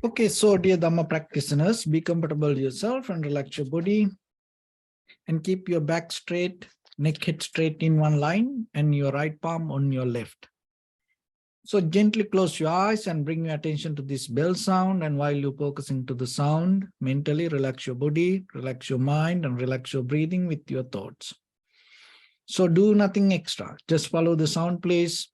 Okay, so dear Dharma practitioners, be comfortable yourself and relax your body and keep your back straight, neck head straight in one line and your right palm on your left. So gently close your eyes and bring your attention to this bell sound, and while you're focusing to the sound, mentally relax your body, relax your mind and relax your breathing with your thoughts. So do nothing extra, just follow the sound please.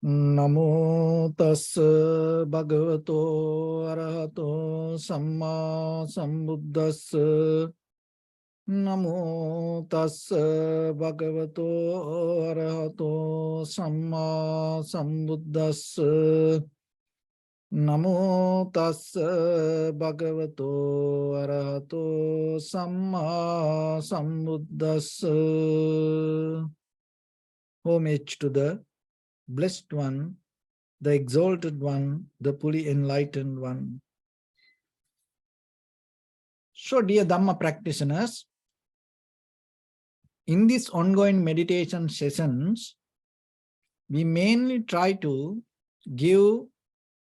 Namo tassa bhagavato arahato samma sambuddhassa. Namo tassa bhagavato arahato samma sambuddhassa. Namo tassa bhagavato arahato samma sambuddhassa. Homage to the Blessed One, the Exalted One, the fully enlightened One. So, dear Dhamma practitioners, in these ongoing meditation sessions, we mainly try to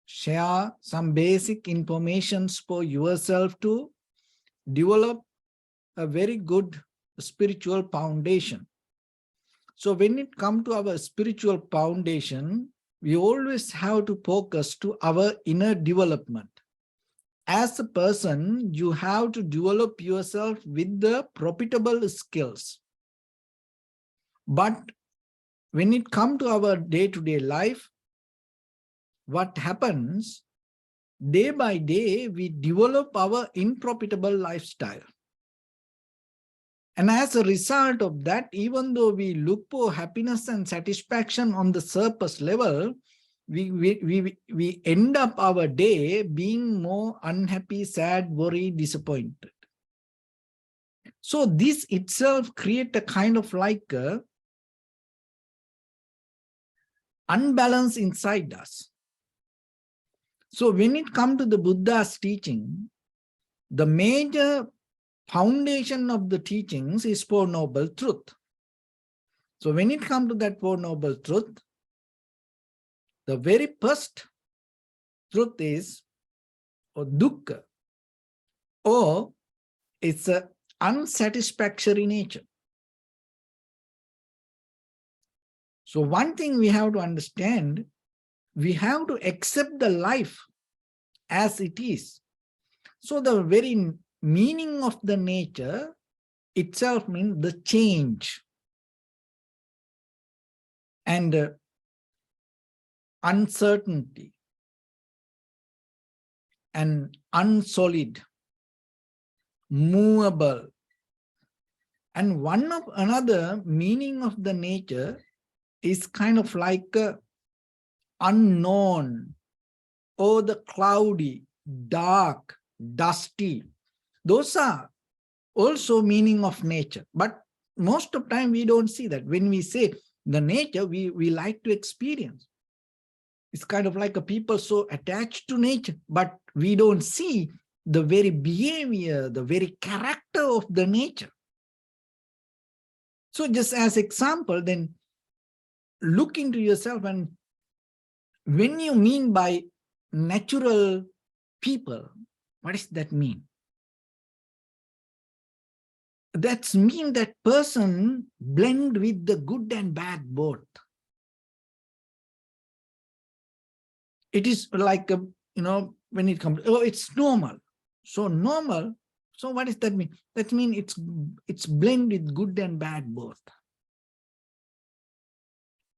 share some basic informations for yourself to develop a very good spiritual foundation. So when it comes to our spiritual foundation, we always have to focus to our inner development. As a person, you have to develop yourself with the profitable skills. But when it comes to our day-to-day life, what happens, day by day, we develop our unprofitable lifestyle. And as a result of that, even though we look for happiness and satisfaction on the surface level, we end up our day being more unhappy, sad, worried, disappointed. So this itself creates a kind of like a unbalance inside us. So when it comes to the Buddha's teaching, the major foundation of the teachings is Four Noble Truth. So when it comes to that Four Noble Truth, the very first truth is or dukkha, or it's an unsatisfactory nature. So one thing we have to understand, we have to accept the life as it is. So the very meaning of the nature itself means the change and uncertainty and unsolid, movable. And one of another meaning of the nature is kind of like unknown, or the cloudy, dark, dusty. Those are also meaning of nature. But most of the time we don't see that. When we say the nature, we like to experience. It's kind of like a people so attached to nature, but we don't see the very behavior, the very character of the nature. So just as example, then look into yourself, and when you mean by natural people, what does that mean? That means that person blend with the good and bad both. It is like, when it comes, oh, it's normal. So normal, so what does that mean? That means it's blend with good and bad both.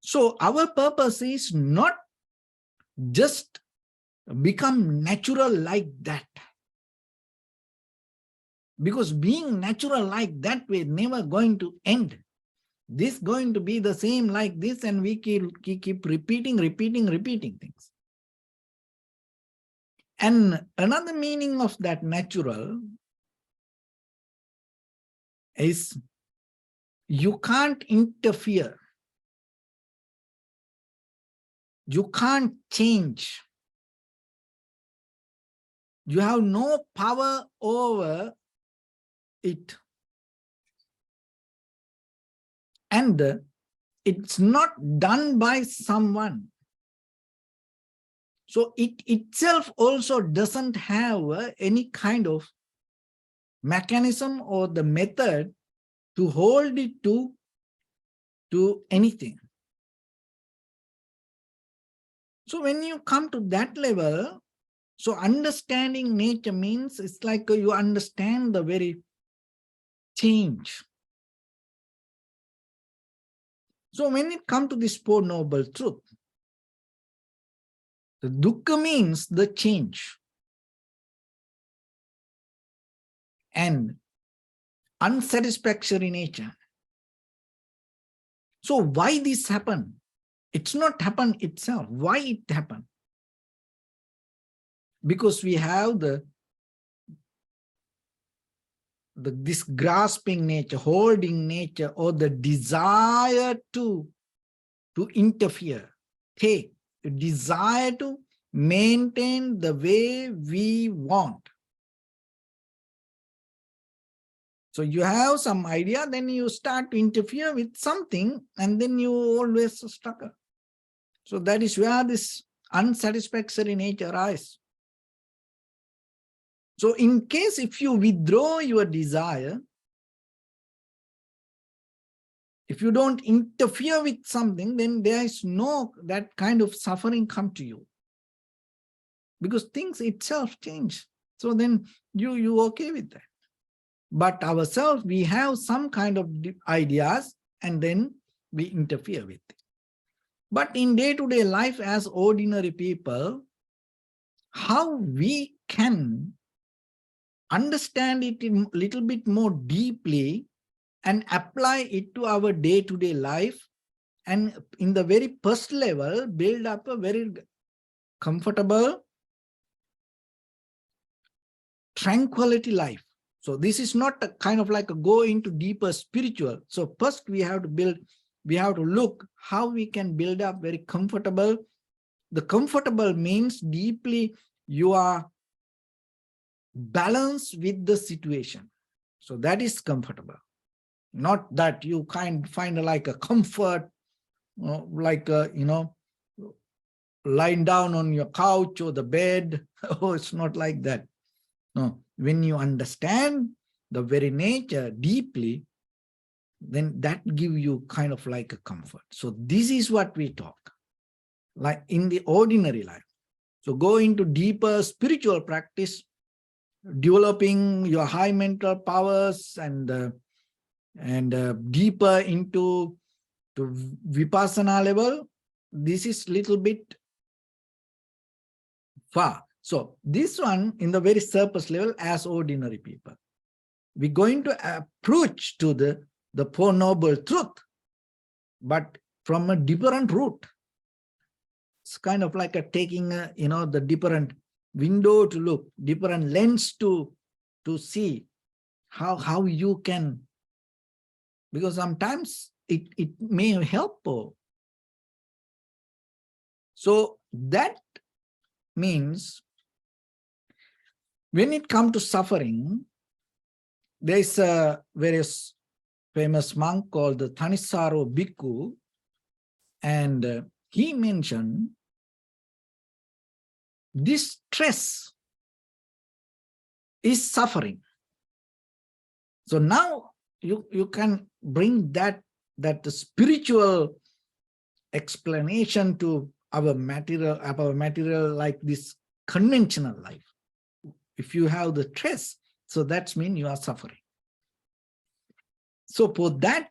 So our purpose is not just become natural like that. Because being natural like that way never going to end. This going to be the same like this, and we keep repeating things. And another meaning of that natural is you can't interfere. You can't change. You have no power over it. And it's not done by someone. So it itself also doesn't have any kind of mechanism or the method to hold it to anything. So when you come to that level, so understanding nature means it's like you understand the very change. So when it comes to this Four Noble Truth, the dukkha means the change. And unsatisfactory nature. So why this happened? It's not happened itself. Why it happened? Because we have this grasping nature, holding nature, or the desire to interfere, take, the desire to maintain the way we want. So you have some idea, then you start to interfere with something, and then you always struggle. So that is where this unsatisfactory nature arises. So in case if you withdraw your desire, if you don't interfere with something, then there is no that kind of suffering come to you. Because things itself change. So then you okay with that. But ourselves, we have some kind of ideas and then we interfere with it. But in day-to-day life as ordinary people, how we can understand it a little bit more deeply and apply it to our day-to-day life, and in the very first level, build up a very comfortable, tranquility life. So this is not a kind of like a go into deeper spiritual. So first we have to look how we can build up very comfortable. The comfortable means deeply you are balanced with the situation. So that is comfortable. Not that you find like a comfort, like lying down on your couch or the bed. Oh, it's not like that. No, when you understand the very nature deeply, then that gives you kind of like a comfort. So this is what we talk, like in the ordinary life. So go into deeper spiritual practice, developing your high mental powers and deeper into vipassana level. This is little bit far. So this one in the very surface level as ordinary people, we're going to approach to the Four Noble Truth, but from a different route. It's kind of like taking the different window to look, different lens to see how you can, because sometimes it may help. So that means when it comes to suffering, there is a very famous monk called the Thanissaro Bhikkhu, and he mentioned this stress is suffering. So now you can bring that spiritual explanation to our material like this conventional life. If you have the stress, so that means you are suffering. So for that,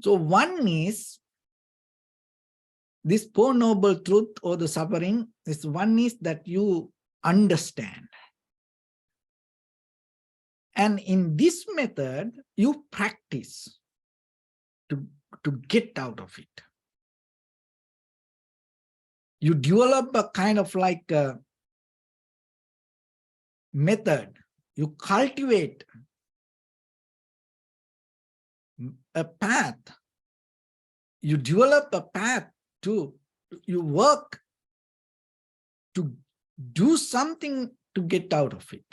so one is This Four Noble Truth or the suffering is one is that you understand. And in this method, you practice to get out of it. You develop a kind of like a method. You cultivate a path. You develop a path to, you work to do something to get out of it.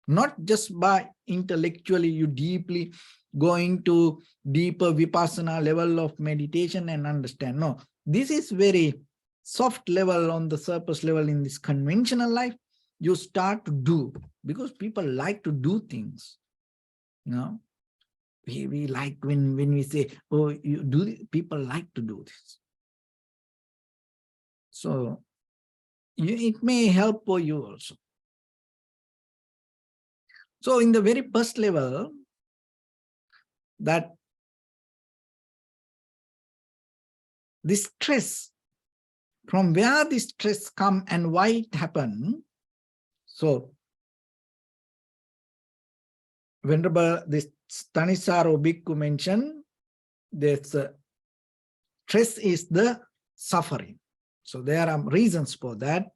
Not just by intellectually, you deeply going to deeper vipassana level of meditation and understand. No, this is very soft level on the surface level in this conventional life. You start to do, because people like to do things. You know, we like when we say, oh, you do, people like to do this. So it may help for you also. So in the very first level, that this stress, from where this stress come and why it happened. So Venerable this Thanissaro Bhikkhu mentioned, this stress is the suffering. So there are reasons for that.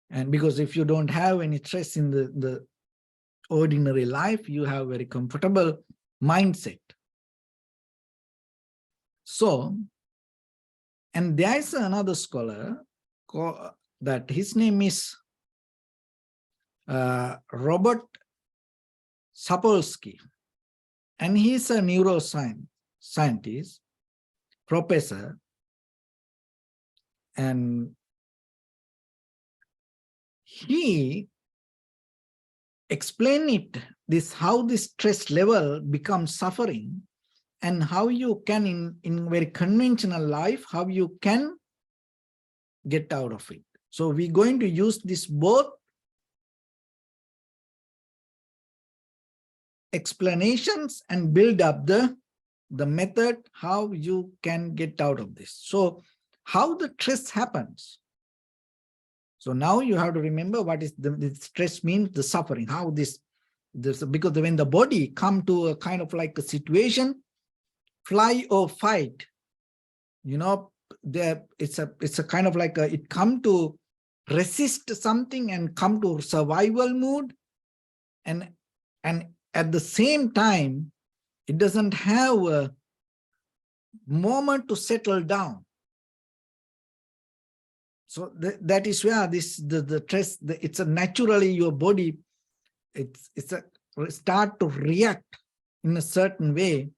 And because if you don't have any stress in the ordinary life, you have very comfortable mindset. So, and there is another scholar that his name is Robert Sapolsky, and he's a neuroscientist, professor, and he explained it, this how this stress level becomes suffering, and how you can in very conventional life, how you can get out of it. So we're going to use this both explanations and build up the method how you can get out of this. So how the stress happens. So now you have to remember what is the stress means, the suffering, how this because when the body come to a kind of like a situation, fly or fight, you know, there it's a kind of like it come to resist something and come to survival mood, and at the same time it doesn't have a moment to settle down. So that is where this the stress, it's a naturally your body, it's a start to react in a certain way.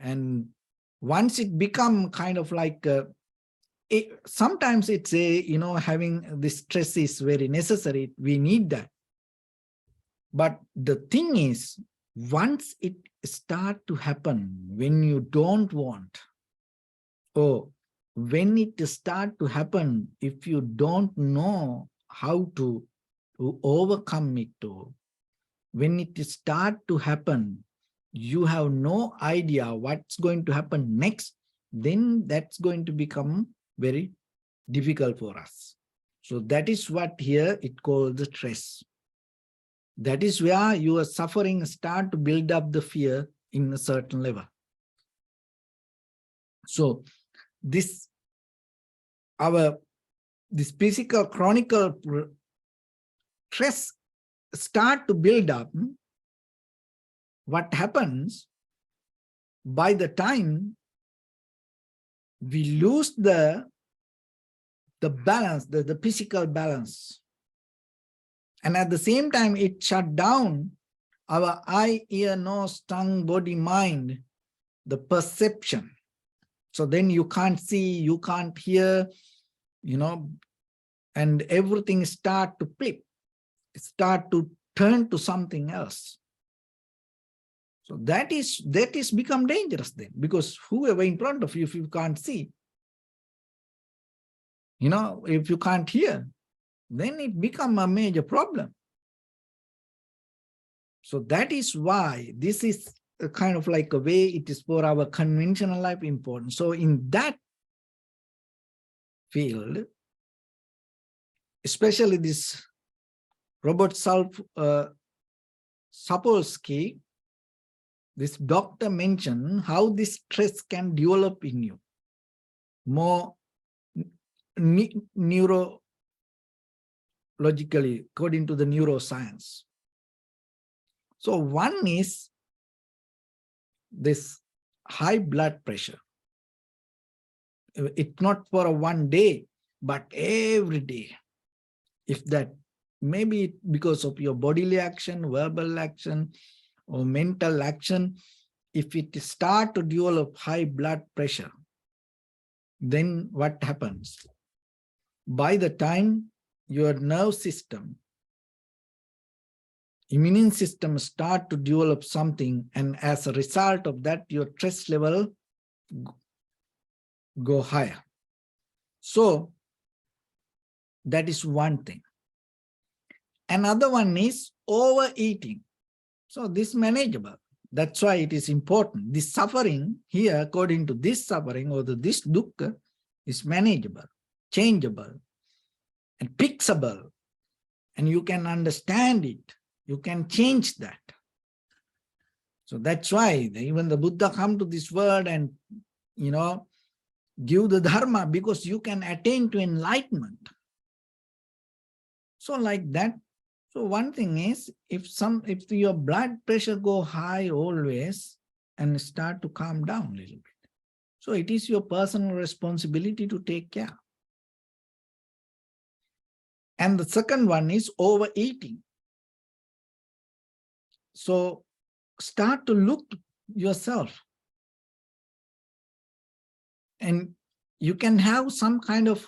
And once it become kind of like sometimes it's a, you know, having this stress is very necessary, we need that. But the thing is, once it start to happen when you don't want, or when it start to happen if you don't know how to overcome it, or when it start to happen you have no idea what's going to happen next, then that's going to become very difficult for us. So that is what here it called the stress. That is where your suffering start to build up the fear in a certain level. So this physical chronic stress start to build up. What happens by the time we lose the balance, the physical balance, and at the same time it shut down our eye, ear, nose, tongue, body, mind, the perception. So then you can't see, you can't hear, you know, and everything start to flip, start to turn to something else. So that is become dangerous then, because whoever in front of you, if you can't see, you know, if you can't hear, then it become a major problem. So that is why this is a kind of like a way it is for our conventional life important. So in that field, especially this Robert Sapolsky, this doctor mentioned how this stress can develop in you more neurologically, according to the neuroscience. So one is this high blood pressure. It's not for a one day, but every day. If that, maybe because of your bodily action, verbal action, or mental action, if it start to develop high blood pressure, then what happens? By the time your nerve system, immune system start to develop something, and as a result of that, your stress level go higher. So that is one thing. Another one is overeating. So this manageable. That's why it is important. This suffering here, according to this suffering or this dukkha, is manageable, changeable, and fixable. And you can understand it. You can change that. So that's why even the Buddha come to this world and, give the Dharma, because you can attain to enlightenment. So like that. So one thing is, if your blood pressure go high always and start to calm down a little bit. So it is your personal responsibility to take care. And the second one is overeating. So start to look yourself. And you can have some kind of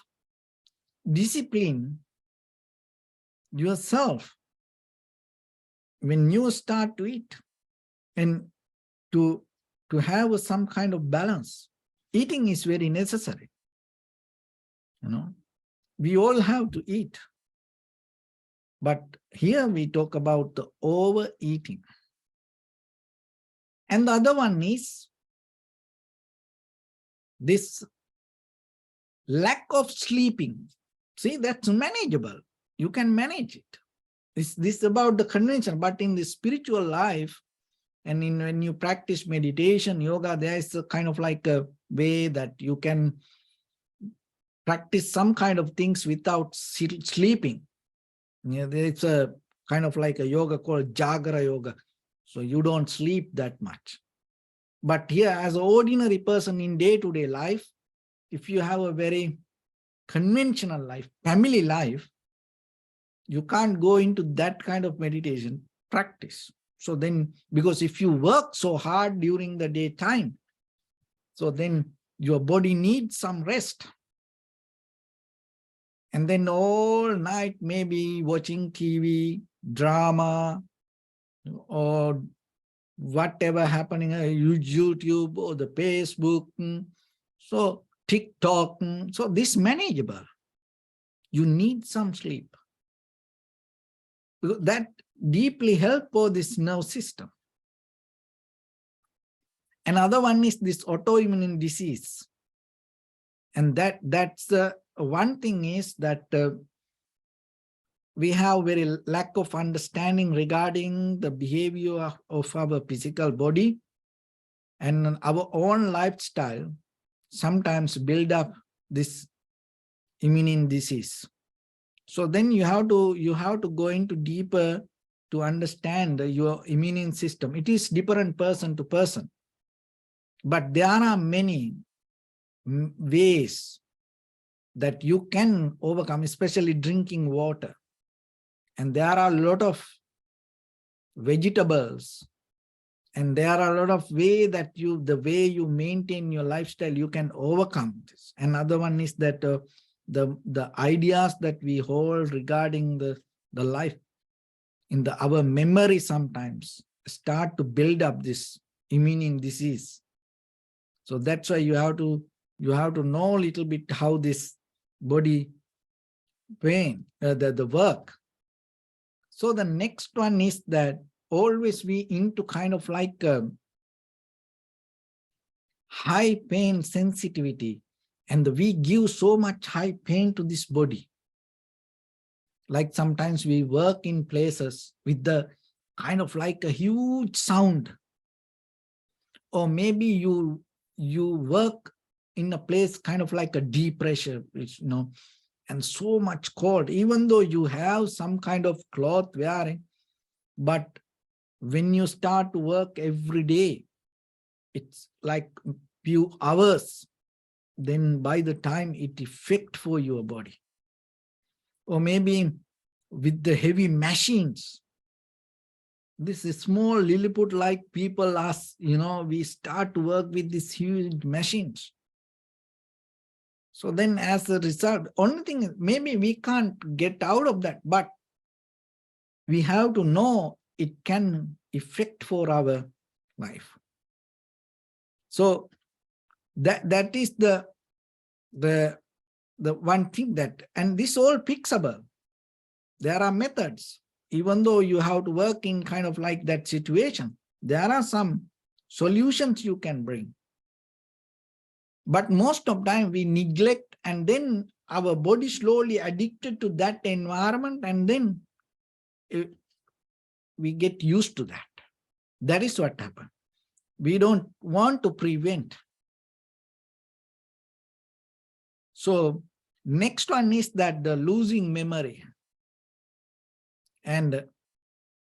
discipline yourself when you start to eat, and to have some kind of balance. Eating is very necessary. We all have to eat. But here we talk about the overeating. And the other one is this lack of sleeping. See, that's manageable. You can manage it. This is about the convention, but in the spiritual life, and when you practice meditation, yoga, there is a kind of like a way that you can practice some kind of things without sleeping. It's a kind of like a yoga called Jagara yoga. So you don't sleep that much. But here, as an ordinary person in day-to-day life, if you have a very conventional life, family life, you can't go into that kind of meditation practice. So then, because if you work so hard during the daytime, so then your body needs some rest. And then all night, maybe watching TV, drama, or whatever happening, YouTube or the Facebook, so TikTok. So this manageable. You need some sleep. That deeply help for this nerve system. Another one is this autoimmune disease. And that's one thing is that we have very lack of understanding regarding the behavior of our physical body, and our own lifestyle sometimes build up this immune disease. So then you have to go into deeper to understand your immune system. It is different person to person, but there are many ways that you can overcome, especially drinking water. And there are a lot of vegetables, and there are a lot of way that the way you maintain your lifestyle, you can overcome this. Another one is that the ideas that we hold regarding the life in our memory sometimes start to build up this immune disease. So that's why you have to know a little bit how this body pain, the work. So the next one is that always we into kind of like high pain sensitivity. And we give so much high pain to this body. Like sometimes we work in places with the kind of like a huge sound. Or maybe you work in a place kind of like a deep pressure, which, and so much cold, even though you have some kind of cloth wearing. But when you start to work every day, it's like few hours, then by the time it affects for your body. Or maybe with the heavy machines, this is small Lilliput like people us, we start to work with these huge machines. So then as a result, only thing is maybe we can't get out of that, but we have to know it can affect for our life. So that is the one thing that, and this all picks up. There are methods, even though you have to work in kind of like that situation, there are some solutions you can bring. But most of the time we neglect, and then our body slowly addicted to that environment, and then we get used to that. That is what happens. We don't want to prevent. So next one is that the losing memory. And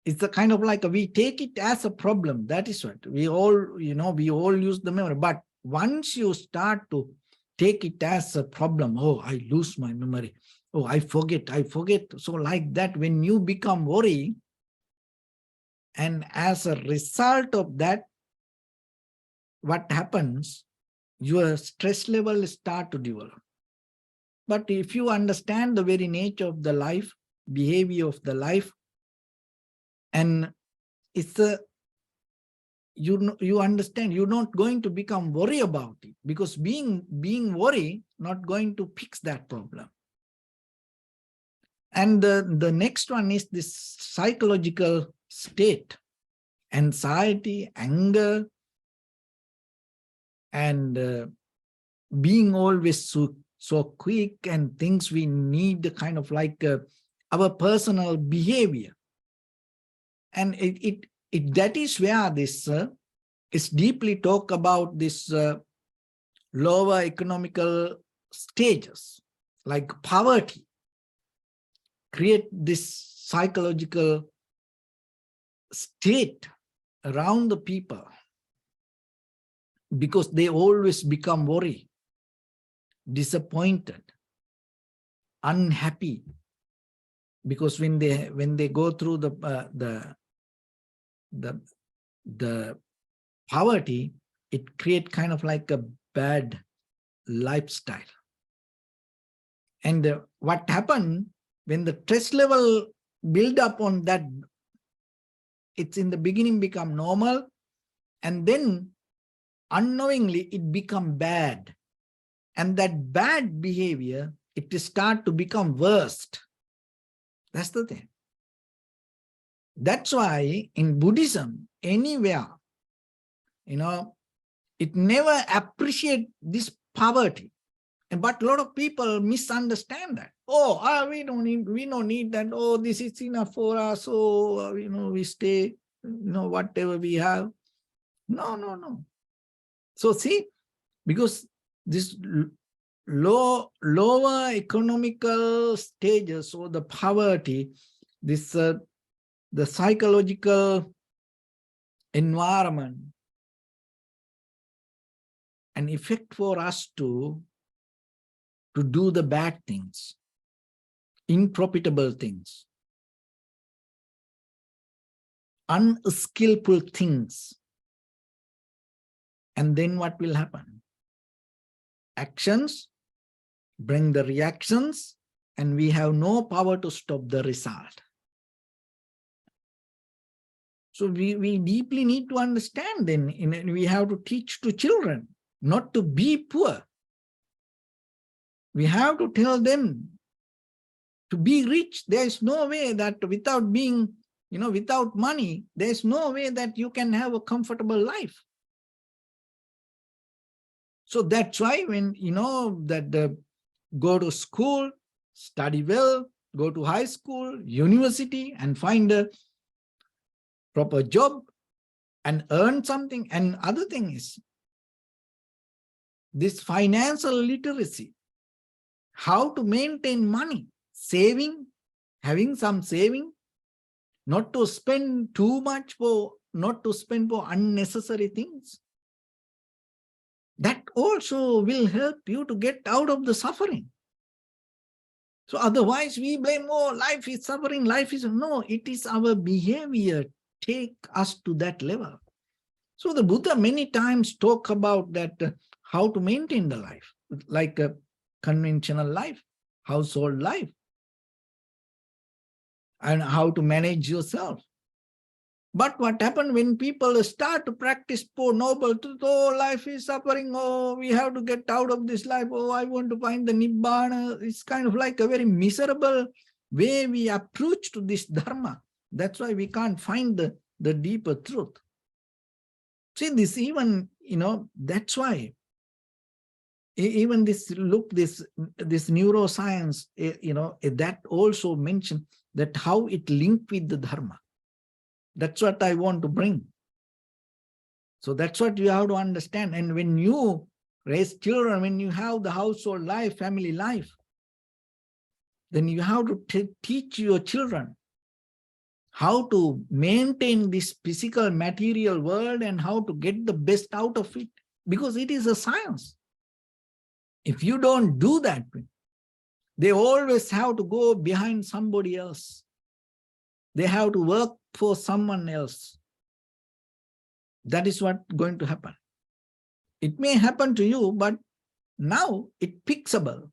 it's a kind of like we take it as a problem. That is what we all, we all use the memory. But once you start to take it as a problem, oh, I lose my memory. Oh, I forget. So like that, when you become worry, and as a result of that, what happens? Your stress level start to develop. But if you understand the very nature of the life, behavior of the life, and it's you understand, you're not going to become worry about it, because being worry not going to fix that problem. And the next one is this psychological state, anxiety, anger, and being always so quick, and things we need kind of like our personal behavior. And that is where this is deeply talk about this lower economical stages, like poverty, create this psychological state around the people, because they always become worried, disappointed, unhappy, because when they go through the poverty, it creates kind of like a bad lifestyle. And what happened when the stress level build up on that, it's in the beginning become normal, and then unknowingly it become bad. And that bad behavior, it start to become worst. That's the thing. That's why in Buddhism, anywhere, it never appreciate this poverty. But a lot of people misunderstand that. Oh, we don't need that. Oh, this is enough for us. Oh, we stay, whatever we have. No. So see, because this lower economical stages, or the poverty, this the psychological environment, an effect for us to do the bad things, unprofitable things, unskillful things. And then what will happen? Actions bring the reactions, and we have no power to stop the result. So we deeply need to understand then, we have to teach to children not to be poor. We have to tell them to be rich. There is no way that without being, without money, there is no way that you can have a comfortable life. So that's why when that go to school, study well, go to high school, university, and find a proper job and earn something. And other thing is this financial literacy, how to maintain money, saving, having some saving, not to spend too much not to spend for unnecessary things. That also will help you to get out of the suffering. So otherwise we blame, oh, life is suffering, life is, no, it is our behavior take us to that level. So the Buddha many times talk about that, how to maintain the life, like a conventional life, household life, and how to manage yourself. But what happened when people start to practice poor noble truth, oh, life is suffering, oh, we have to get out of this life, oh, I want to find the Nibbana. It's kind of like a very miserable way we approach to this Dharma. That's why we can't find the deeper truth. See, this even, that's why even this neuroscience, that also mentioned that how it linked with the Dharma. That's what I want to bring. So that's what you have to understand. And when you raise children, when you have the household life, family life, then you have to teach your children how to maintain this physical material world and how to get the best out of it, because it is a science. If you don't do that, they always have to go behind somebody else. They have to work for someone else. That is what's going to happen. It may happen to you, but now it's fixable.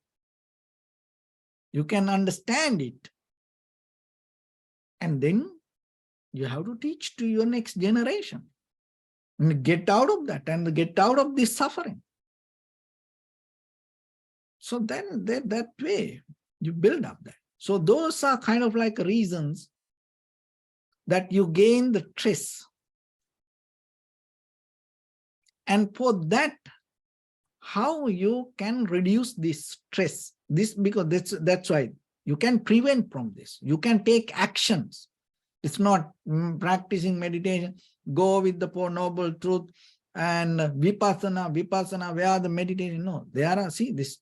You can understand it. And then you have to teach to your next generation. And get out of that and get out of this suffering. So then that way you build up that. So those are kind of like reasons that you gain the stress. And for that, how you can reduce this stress, because that's why you can prevent from this. You can take actions. It's not practicing meditation, go with the Four Noble Truth and vipassana, where are the meditation? No, there are, see this,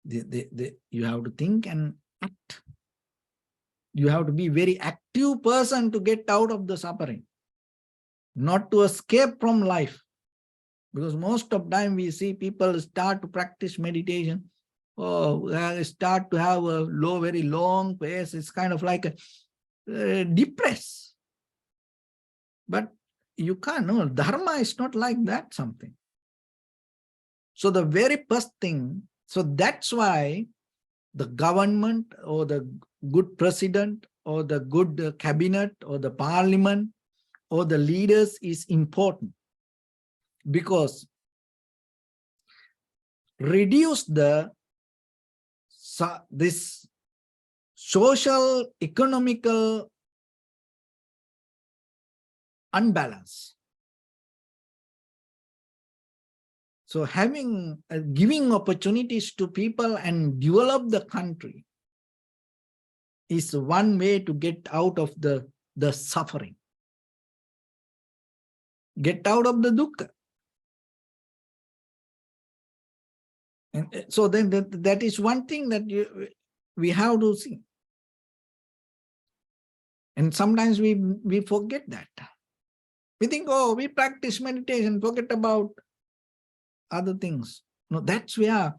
you have to think and act. You have to be very active person to get out of the suffering, not to escape from life. Because most of the time we see people start to practice meditation, start to have a very long pace. It's kind of like depressed. But you can't, no, Dharma is not like that something. So the very first thing, so that's why the government or the good president or the good cabinet or the parliament or the leaders is important. Because reduce this social, economical unbalance. So having, giving opportunities to people and develop the country is one way to get out of the suffering. Get out of the dukkha. And so then that is one thing that we have to see. And sometimes we forget that. We think, oh, we practice meditation, forget about other things. No, that's where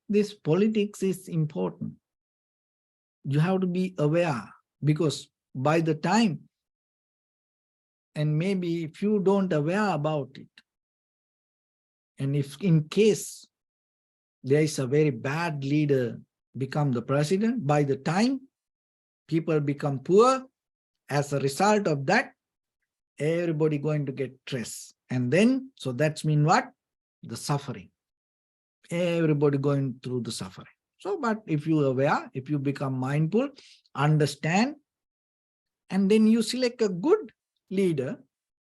this politics is important. You have to be aware, because by the time, and maybe if you don't aware about it, and if in case there is a very bad leader become the president, by the time people become poor, as a result of that, everybody going to get stress. And then, so that's mean what? The suffering. Everybody going through the suffering. So, but if you are aware, if you become mindful, understand, and then you select a good leader,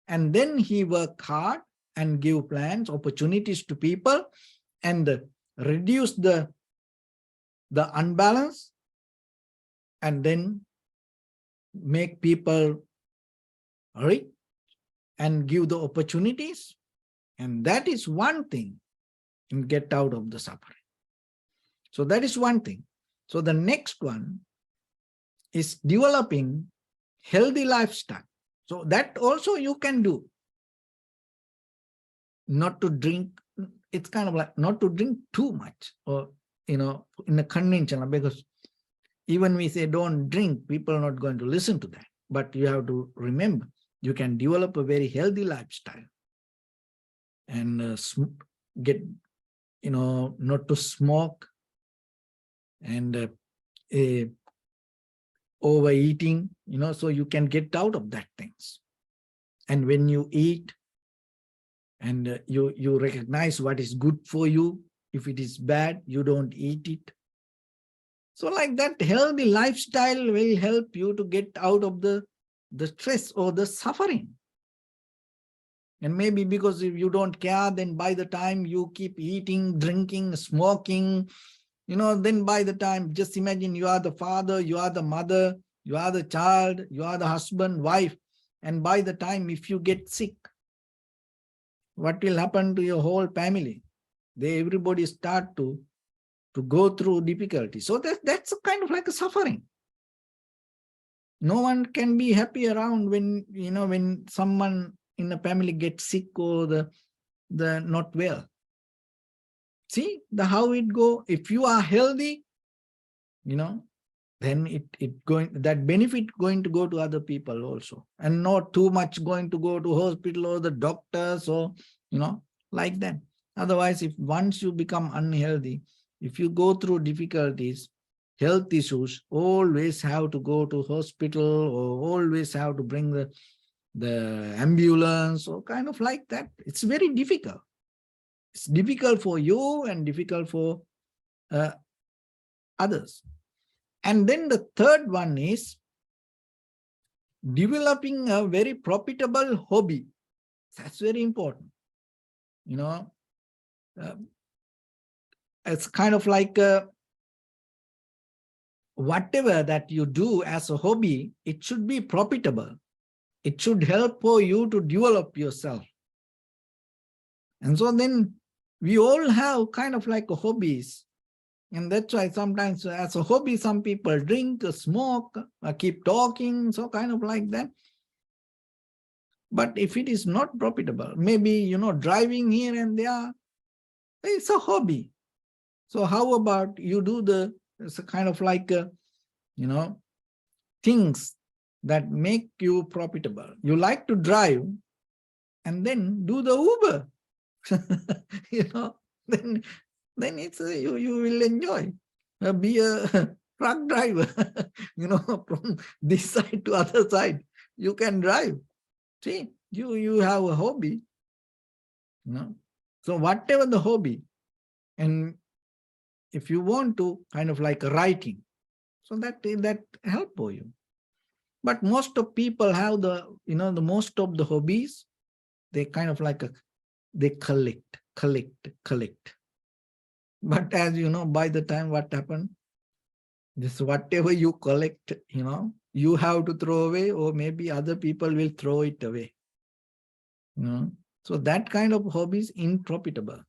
and then he work hard and give plans, opportunities to people, and reduce the unbalance, and then make people rich and give the opportunities. And that is one thing, and get out of the suffering. So that is one thing. So the next one is developing healthy lifestyle. So that also you can do. Not to drink, it's kind of like not to drink too much, or, in a conventional, because even we say don't drink, people are not going to listen to that. But you have to remember, you can develop a very healthy lifestyle and get, not to smoke and overeating, so you can get out of that things. And when you eat, and you recognize what is good for you. If it is bad, you don't eat it. So like that, healthy lifestyle will help you to get out of the stress or the suffering. And maybe because if you don't care, then by the time you keep eating, drinking, smoking, then by the time, just imagine you are the father, you are the mother, you are the child, you are the husband, wife. And by the time, if you get sick, what will happen to your whole family? Everybody start to go through difficulty. So that's a kind of like a suffering. No one can be happy around when someone in the family gets sick or the not well. See how it go. If you are healthy, then that benefit going to go to other people also, and not too much going to go to hospital or the doctors or like that. Otherwise, if once you become unhealthy, if you go through difficulties, health issues, always have to go to hospital or always have to bring the ambulance or kind of like that. It's very difficult. It's difficult for you and difficult for others. And then the third one is developing a very profitable hobby. That's very important. It's kind of like whatever that you do as a hobby, it should be profitable. It should help for you to develop yourself. And so then we all have kind of like hobbies. And that's why sometimes as a hobby, some people drink, smoke, keep talking, so kind of like that. But if it is not profitable, maybe, driving here and there, it's a hobby. So how about you do it's a kind of like, things that make you profitable. You like to drive, and then do the Uber, then it's you will enjoy. Be a truck driver, from this side to other side, you can drive. See, you have a hobby, So whatever the hobby, and if you want to kind of like writing, so that help for you. But most of people have the most of the hobbies, they kind of like they collect. But as you know, by the time what happened, this whatever you collect, you have to throw away, or maybe other people will throw it away. So that kind of hobby is unprofitable.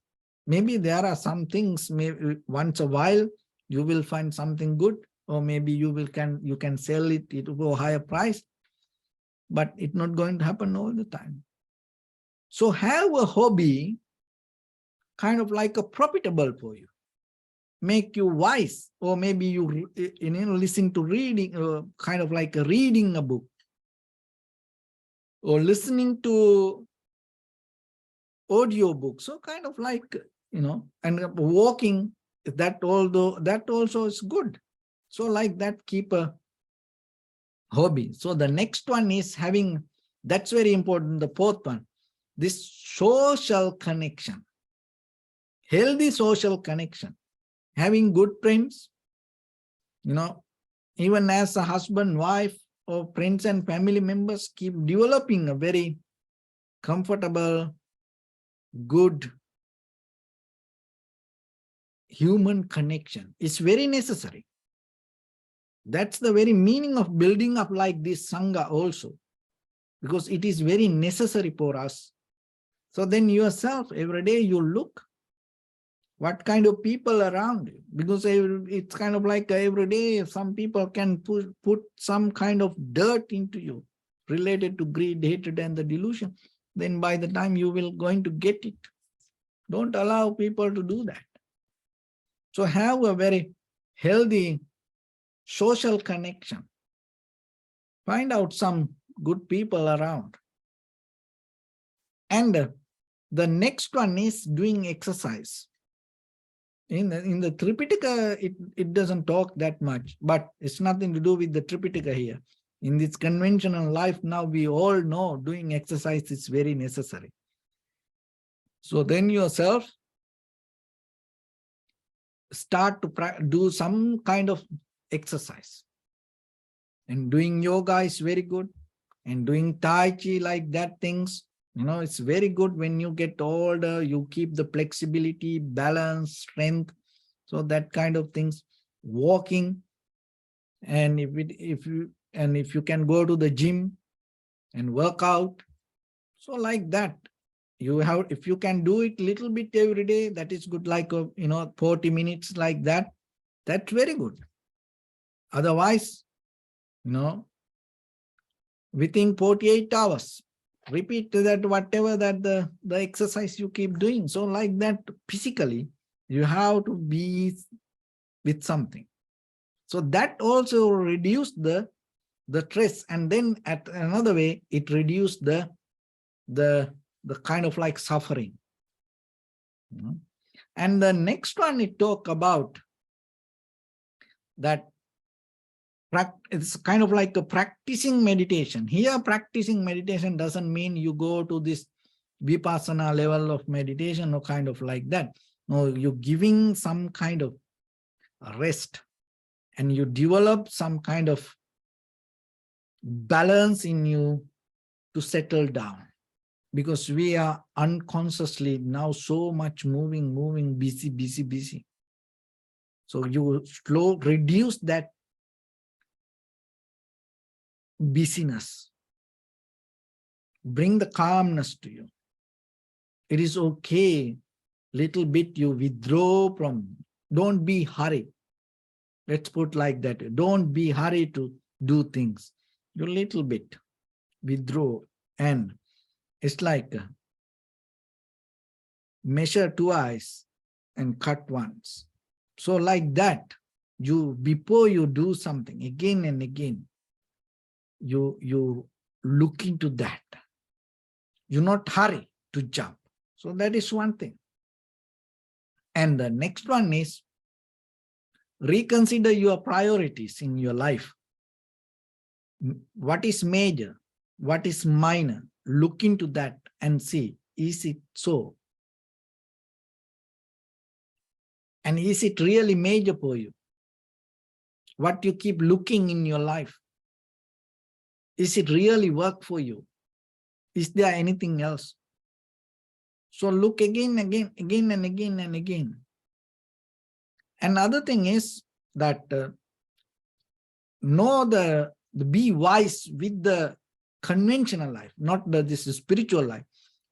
Maybe there are some things, maybe once a while you will find something good, or maybe you can sell it will go higher price, but it's not going to happen all the time. So have a hobby kind of like a profitable for you, make you wise, or maybe you listen to reading, kind of like reading a book, or listening to audio book. So kind of like, and walking, that also is good. So like that, keep a hobby. So the next one is having, that's very important, the fourth one, this social connection, healthy social connection, having good friends, even as a husband, wife, or friends and family members, keep developing a very comfortable, good human connection is very necessary. That's the very meaning of building up like this Sangha also, because it is very necessary for us. So then yourself, every day you look what kind of people around you, because it's kind of like every day some people can put some kind of dirt into you related to greed, hatred, and the delusion. Then by the time you will going to get it. Don't allow people to do that. So have a very healthy social connection. Find out some good people around. And the next one is doing exercise. In the Tripitaka, it doesn't talk that much, but it's nothing to do with the Tripitaka here. In this conventional life now, we all know doing exercise is very necessary. So then yourself start to do some kind of exercise. And doing yoga is very good. And doing Tai Chi like that things, it's very good. When you get older, you keep the flexibility, balance, strength. So that kind of things. Walking. And if you can go to the gym and work out. So like that. If you can do it little bit every day, that is good, like 40 minutes like that. That's very good. Otherwise, within 48 hours, repeat that whatever that the exercise you keep doing. So like that, physically, you have to be with something. So that also reduce the stress. And then at another way, it reduced the kind of like suffering. And the next one, it talk about that it's kind of like a practicing meditation. Here, practicing meditation doesn't mean you go to this vipassana level of meditation or kind of like that. No, you're giving some kind of rest and you develop some kind of balance in you to settle down. Because we are unconsciously now so much moving, busy. So you reduce that busyness. Bring the calmness to you. It is okay, little bit you withdraw from, don't be hurried. Let's put like that. Don't be hurried to do things. You little bit withdraw, and it's like measure twice and cut once. So like that, before you do something again and again, you look into that. You not hurry to jump. So that is one thing. And the next one is reconsider your priorities in your life. What is major? What is minor? Look into that and see, is it so? And is it really major for you? What you keep looking in your life? Is it really work for you? Is there anything else? So look again and again. Another thing is that be wise with the conventional life, not this spiritual life.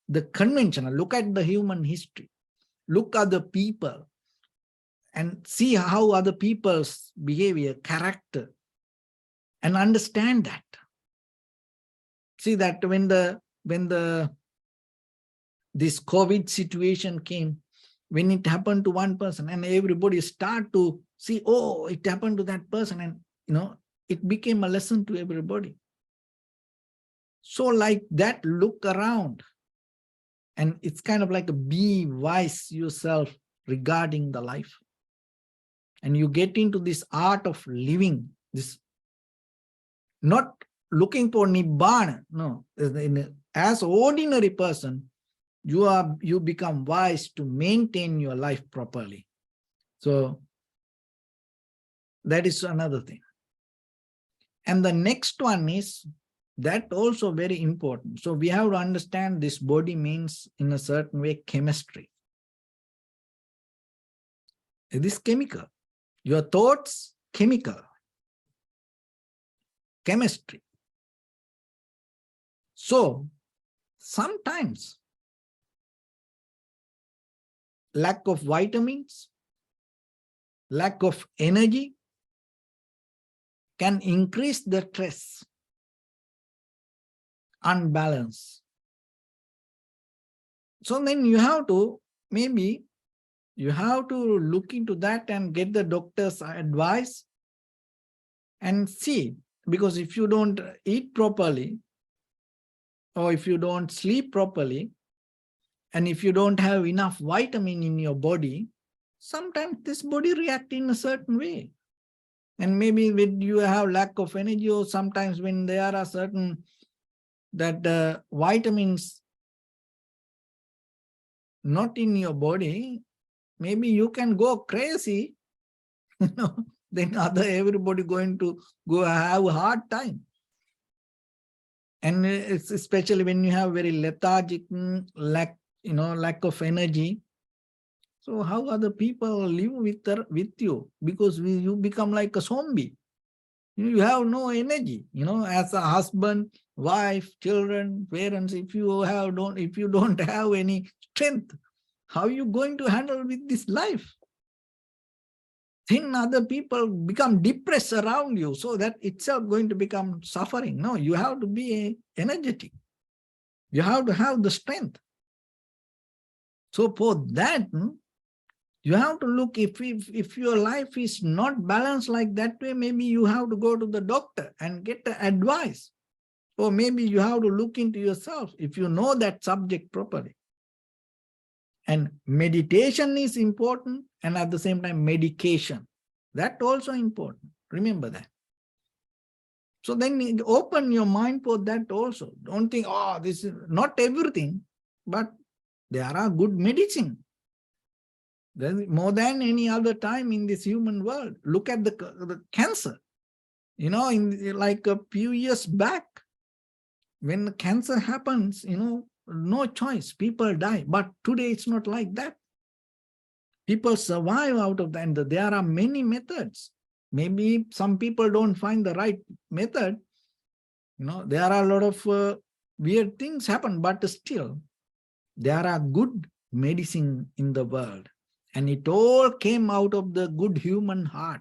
The conventional, look at the human history. Look at the people and see how other people's behavior, character, and understand that. See that when this COVID situation came, when it happened to one person and everybody start to see, oh, it happened to that person, and it became a lesson to everybody. So like that, look around, and it's kind of like be wise yourself regarding the life. And you get into this art of living, this not looking for nibbana. No, as ordinary person, you become wise to maintain your life properly. So that is another thing. And the next one is that also very important. So we have to understand this body means in a certain way chemistry. This chemical. Your thoughts, chemical. Chemistry. So, sometimes lack of vitamins, lack of energy can increase the stress, unbalance. So then you have to, maybe you have to look into that and get the doctor's advice and see, because if you don't eat properly, or if you don't sleep properly, and if you don't have enough vitamin in your body, sometimes this body reacts in a certain way. And maybe when you have lack of energy, or sometimes when there are certain that vitamins not in your body, maybe you can go crazy, then everybody going to go have a hard time. And it's especially when you have very lethargic, lack of energy. So how other people live with you? Because you become like a zombie. You have no energy, as a husband, wife, children, parents. If you don't have any strength, how are you going to handle with this life? Then other people become depressed around you, so that itself going to become suffering. No, you have to be energetic. You have to have the strength. So for that, you have to look, if your life is not balanced like that way, maybe you have to go to the doctor and get the advice. Or maybe you have to look into yourself if you know that subject properly. And meditation is important, and at the same time, medication. That also important. Remember that. So then open your mind for that also. Don't think, oh, this is not everything, but there are good medicine. More than any other time in this human world. Look at the cancer. In like a few years back, when cancer happens, no choice, people die. But today it's not like that. People survive out of that. And there are many methods. Maybe some people don't find the right method. There are a lot of weird things happen, but still, there are good medicine in the world. And it all came out of the good human heart.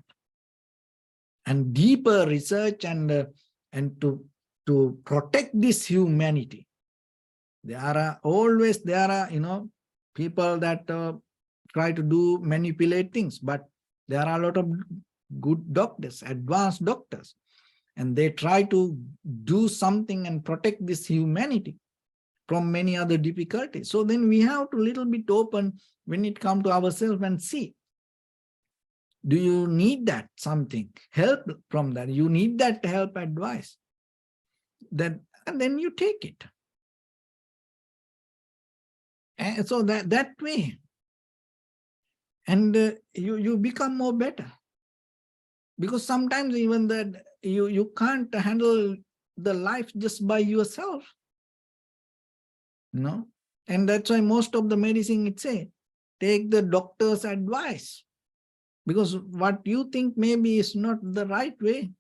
And deeper research and to protect this humanity. There are people that try to manipulate things, but there are a lot of good doctors, advanced doctors, and they try to do something and protect this humanity from many other difficulties. So then we have to little bit open when it comes to ourselves and see, do you need that something, help from that? You need that help, advice. And then you take it. And so that way. And you become more better. Because sometimes even that you can't handle the life just by yourself. And that's why most of the medicine, it say, take the doctor's advice. Because what you think maybe is not the right way.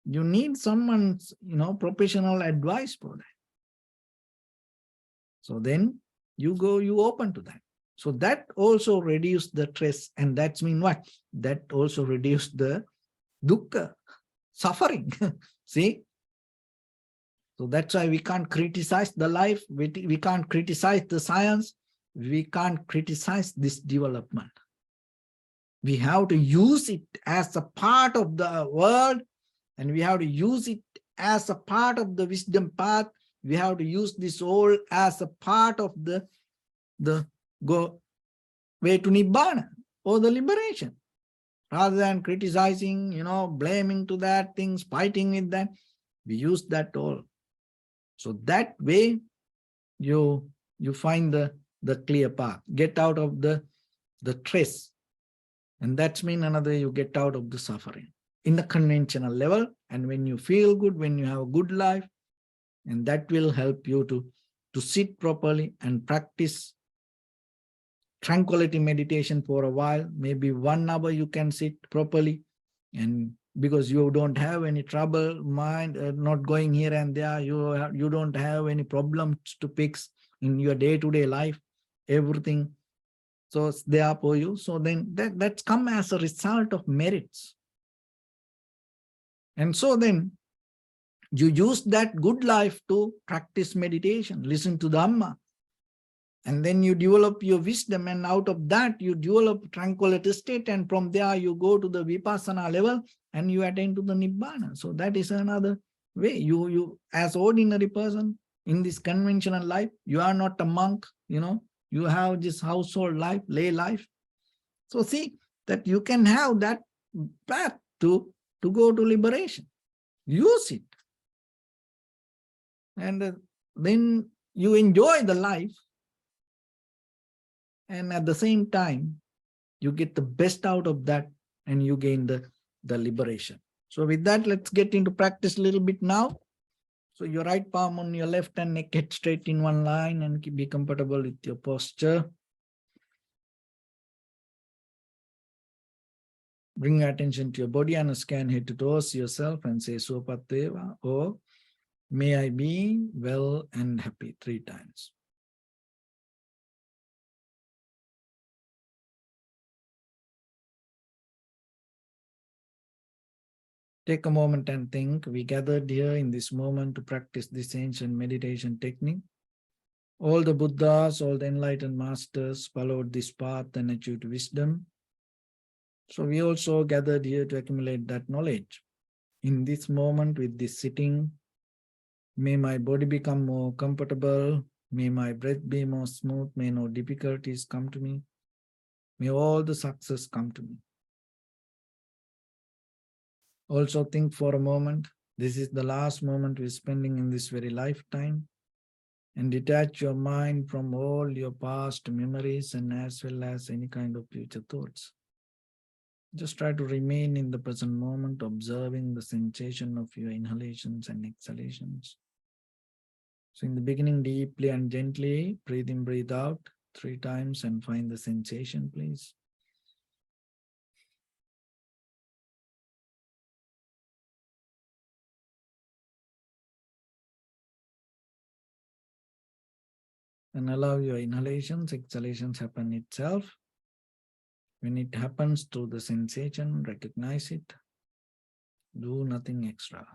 You need someone's, professional advice for that. So then you open to that. So that also reduce the stress. And that's mean what? That also reduce the dukkha, suffering. See? So that's why we can't criticize the life. We can't criticize the science. We can't criticize this development. We have to use it as a part of the world, and we have to use it as a part of the wisdom path. We have to use this all as a part of the way to Nibbana, or the liberation. Rather than criticizing, blaming to that things, fighting with that, we use that all. So that way you find the clear path, get out of the stress. And that's mean another, you get out of the suffering in the conventional level. And when you feel good, when you have a good life, and that will help you to sit properly and practice tranquility meditation for a while. Maybe 1 hour you can sit properly, and because you don't have any trouble mind not going here and there, you don't have any problems to fix in your day-to-day life, everything so it's there for you. So then that's come as a result of merits. And so then you use that good life to practice meditation, listen to Dharma, and then you develop your wisdom, and out of that you develop tranquility state, and from there you go to the vipassana level and you attain to the nibbana. So that is another way. You as ordinary person in this conventional life, you are not a monk, you have this household life, lay life. So see that you can have that path to go to liberation. Use it. And then you enjoy the life, and at the same time you get the best out of that, and you gain the liberation. So with that, let's get into practice a little bit now. So your right palm on your left and neck, head straight in one line, and be comfortable with your posture. Bring your attention to your body and scan head to toes yourself and say Sopateva, or may I be well and happy 3 times. Take a moment and think. We gathered here in this moment to practice this ancient meditation technique. All the Buddhas, all the enlightened masters followed this path and achieved wisdom. So we also gathered here to accumulate that knowledge. In this moment, with this sitting, may my body become more comfortable. May my breath be more smooth. May no difficulties come to me. May all the success come to me. Also think for a moment, this is the last moment we're spending in this very lifetime, and detach your mind from all your past memories and as well as any kind of future thoughts. Just try to remain in the present moment, observing the sensation of your inhalations and exhalations. So in the beginning, deeply and gently, breathe in, breathe out 3 times and find the sensation, please. And allow your inhalations, exhalations happen itself. When it happens through the sensation, recognize it. Do nothing extra.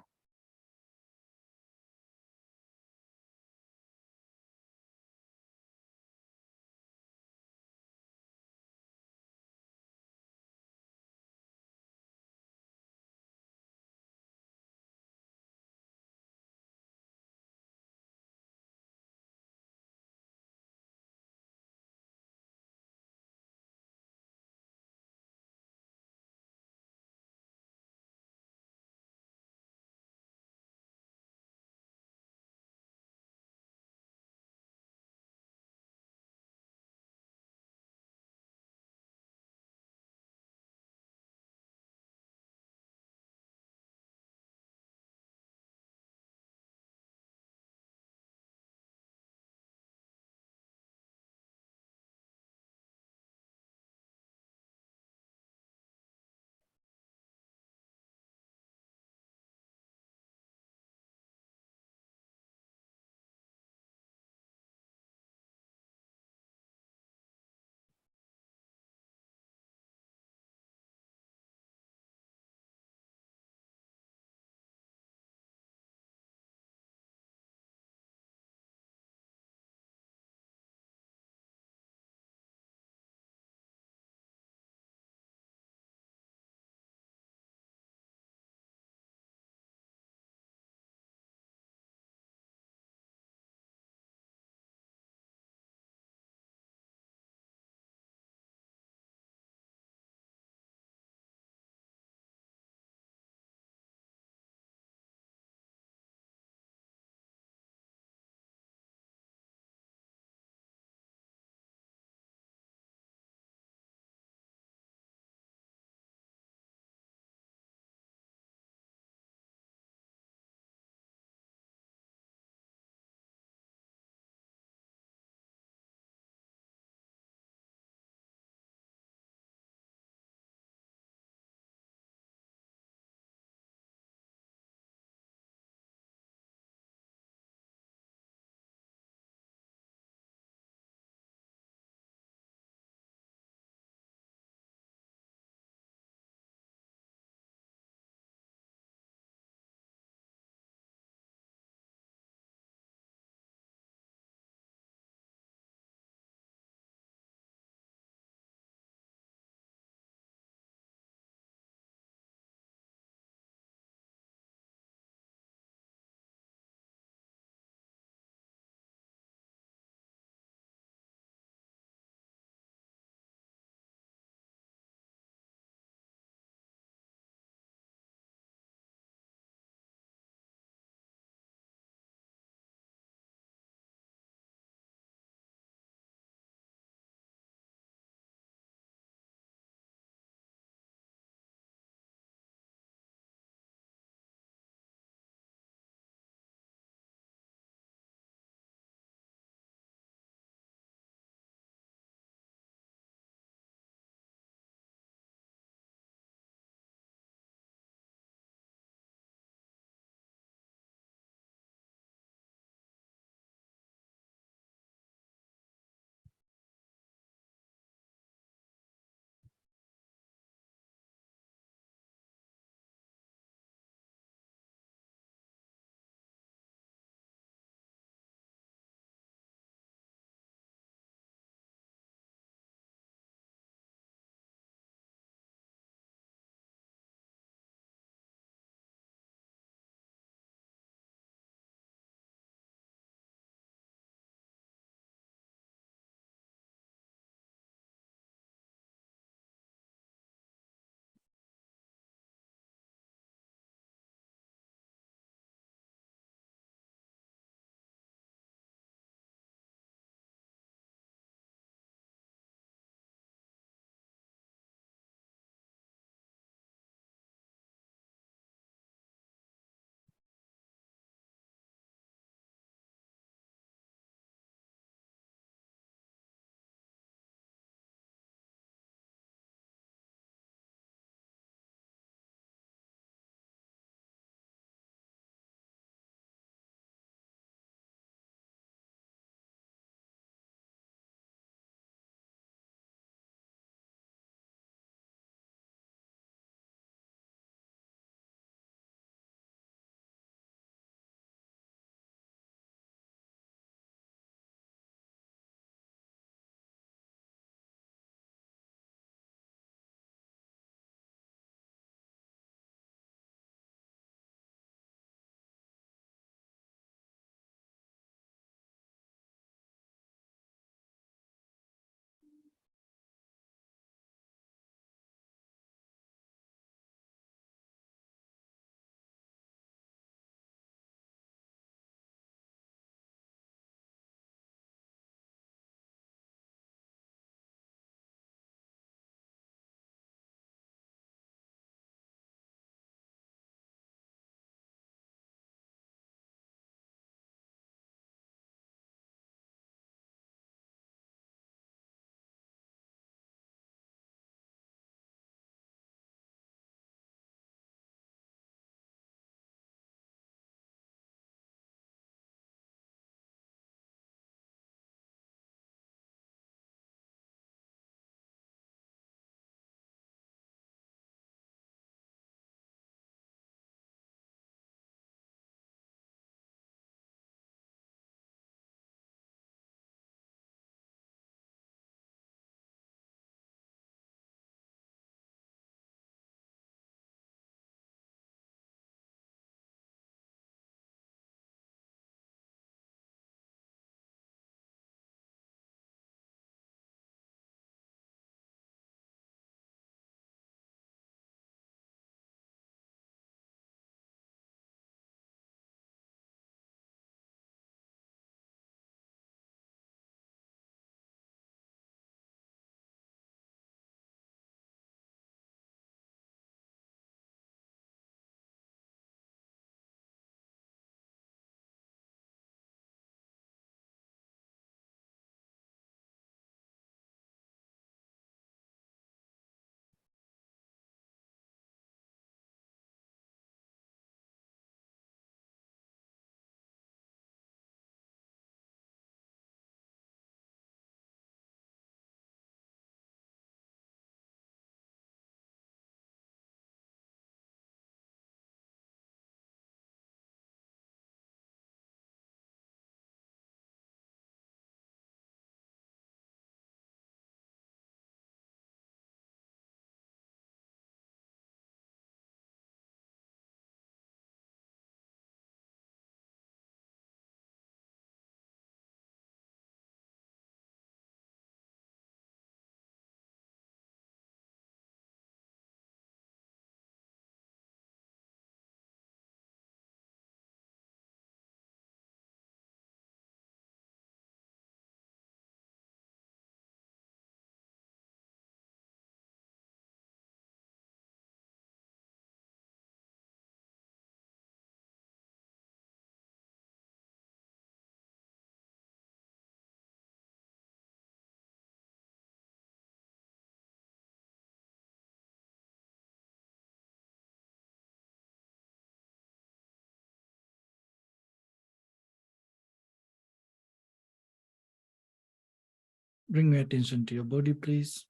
Bring your attention to your body, please.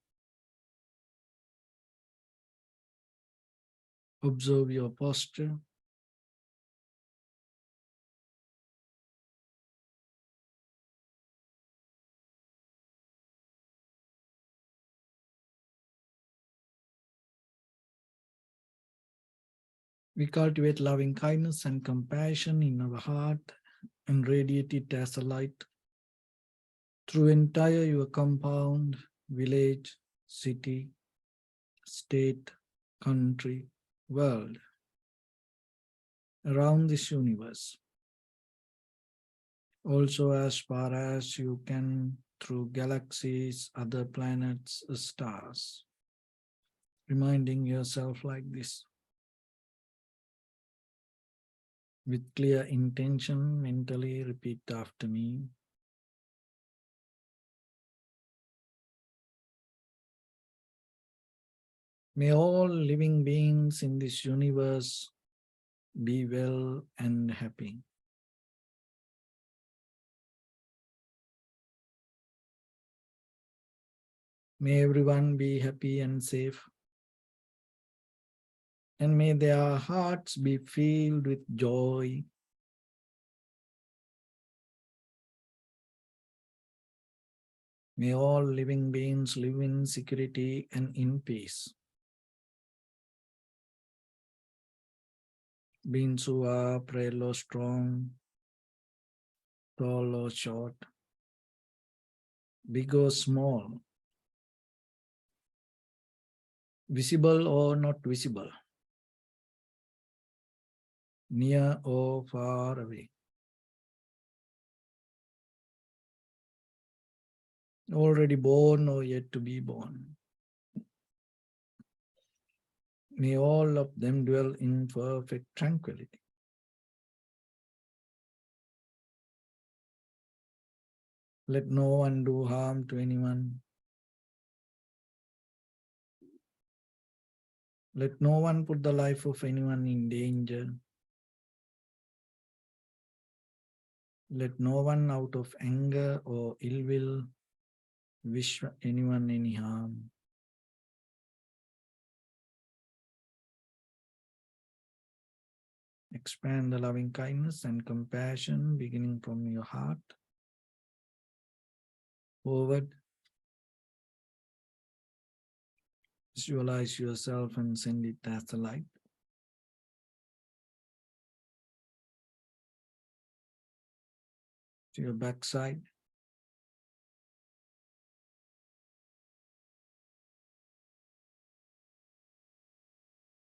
Observe your posture. We cultivate loving kindness and compassion in our heart and radiate it as a light through entire your compound, village, city, state, country, world, around this universe. Also as far as you can through galaxies, other planets, stars. Reminding yourself like this. With clear intention, mentally repeat after me. May all living beings in this universe be well and happy. May everyone be happy and safe. And may their hearts be filled with joy. May all living beings live in security and in peace. Beings who are frail or strong, tall or short, big or small, visible or not visible, near or far away, already born or yet to be born. May all of them dwell in perfect tranquility. Let no one do harm to anyone. Let no one put the life of anyone in danger. Let no one out of anger or ill will wish anyone any harm. Expand the loving kindness and compassion beginning from your heart forward. Visualize yourself and send it as a light. To your backside.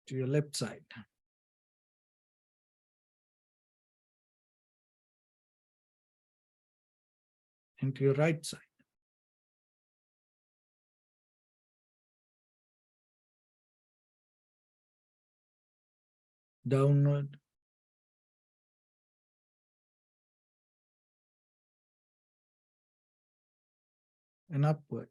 To your left side. And to your right side. Downward. And upward.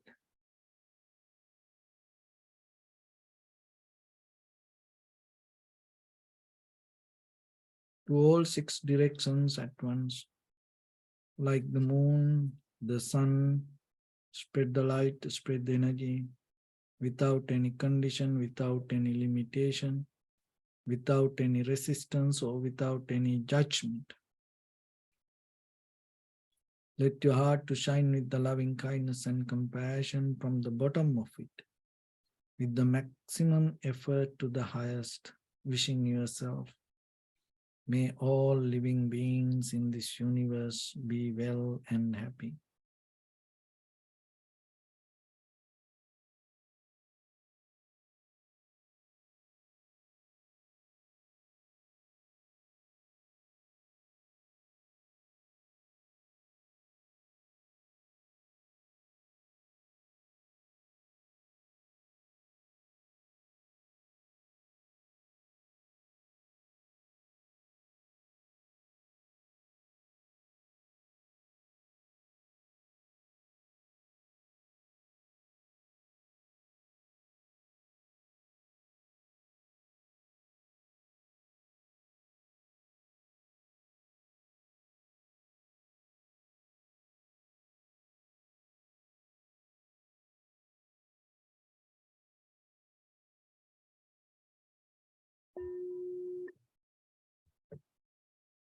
To all 6 directions at once. Like the moon, the sun, spread the light, spread the energy without any condition, without any limitation, without any resistance or without any judgment. Let your heart to shine with the loving kindness and compassion from the bottom of it, with the maximum effort to the highest, wishing yourself, may all living beings in this universe be well and happy.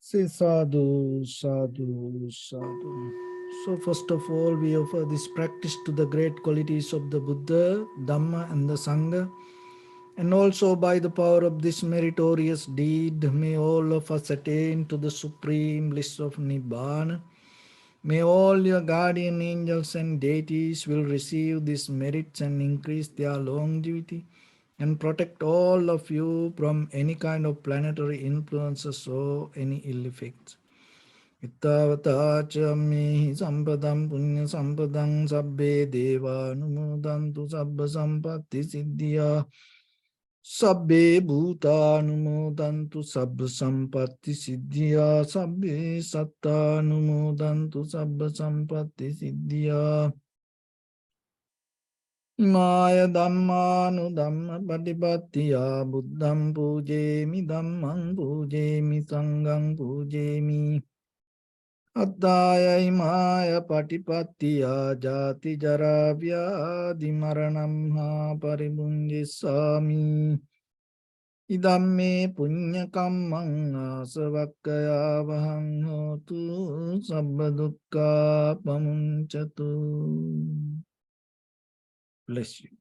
Say sadhu, sadhu, sadhu. So first of all, we offer this practice to the great qualities of the Buddha, Dhamma and the Sangha. And also by the power of this meritorious deed, may all of us attain to the supreme bliss of Nibbana. May all your guardian angels and deities will receive these merits and increase their longevity and protect all of you from any kind of planetary influences or any ill effects. Ittavata me sampadam punya sampadam sabbe deva numudantu sabba sampatti siddhya sabbe bhuta numudantu sabba sampatti siddhya sabbe satta numudantu sabba sampatti siddhya Imaya dhammanu dhamma patipattiya buddham pujemi dhammam pujemi sangham pujemi Attaya imaya patipattiya jati jara vyadi maranam ha paribunjisami Idamme punya kammang asavakkaya vahang hotu sabba dukkha pamunchatu. Bless you.